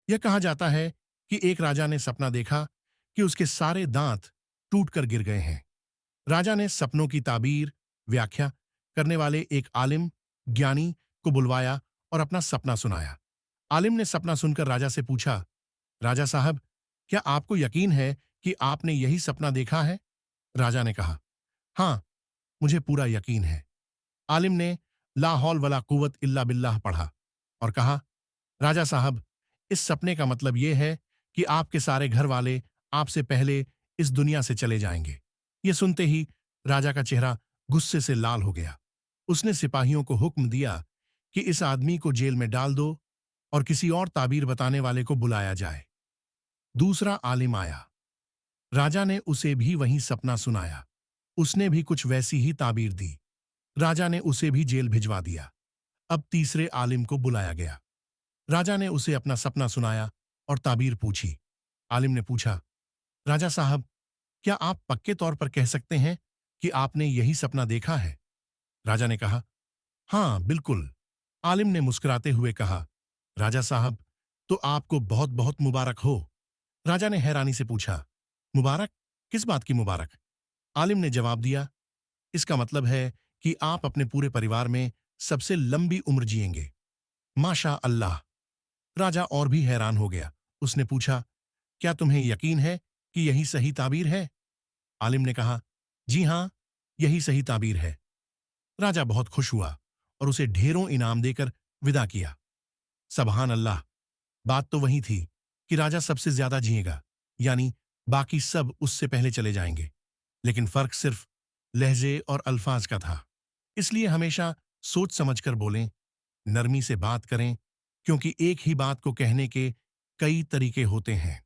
यह कहा जाता है कि एक राजा ने सपना देखा कि उसके सारे दांत टूटकर गिर गए हैं। राजा ने सपनों की ताबीर व्याख्या करने वाले एक आलिम ज्ञानी को बुलवाया और अपना सपना सुनाया। आलिम ने सपना सुनकर राजा से पूछा, राजा साहब, क्या आपको यकीन है कि आपने यही सपना देखा है? राजा ने कहा, हाँ, मुझे पूरा यकीन है। आलिम ने ला हौल वला कुव्वत इल्ला बिल्लाह पढ़ा और कहा, राजा साहब, इस सपने का मतलब यह है कि आपके सारे घर वाले आपसे पहले इस दुनिया से चले जाएंगे। यह सुनते ही राजा का चेहरा गुस्से से लाल हो गया। उसने सिपाहियों को हुक्म दिया कि इस आदमी को जेल में डाल दो और किसी और ताबीर बताने वाले को बुलाया जाए। दूसरा आलिम आया। राजा ने उसे भी वही सपना सुनाया। उसने भी कुछ वैसी ही ताबीर दी। राजा ने उसे भी जेल भिजवा दिया। अब तीसरे आलिम को बुलाया गया। राजा ने उसे अपना सपना सुनाया और ताबीर पूछी। आलिम ने पूछा, राजा साहब, क्या आप पक्के तौर पर कह सकते हैं कि आपने यही सपना देखा है? राजा ने कहा, हाँ, बिल्कुल। आलिम ने मुस्कुराते हुए कहा, राजा साहब, तो आपको बहुत बहुत मुबारक हो। राजा ने हैरानी से पूछा, मुबारक? किस बात की मुबारक? आलिम ने जवाब दिया, इसका मतलब है कि आप अपने पूरे परिवार में सबसे लंबी उम्र जिएंगे। माशा अल्लाह। राजा और भी हैरान हो गया। उसने पूछा, क्या तुम्हें यकीन है कि यही सही ताबीर है? आलिम ने कहा, जी हां, यही सही ताबीर है। राजा बहुत खुश हुआ और उसे ढेरों इनाम देकर विदा किया। सबहान अल्लाह। बात तो वही थी कि राजा सबसे ज्यादा जिएगा, यानी बाकी सब उससे पहले चले जाएंगे। लेकिन फर्क सिर्फ लहजे और अल्फाज का था। इसलिए हमेशा सोच समझकर बोलें, नरमी से बात करें, क्योंकि एक ही बात को कहने के कई तरीके होते हैं।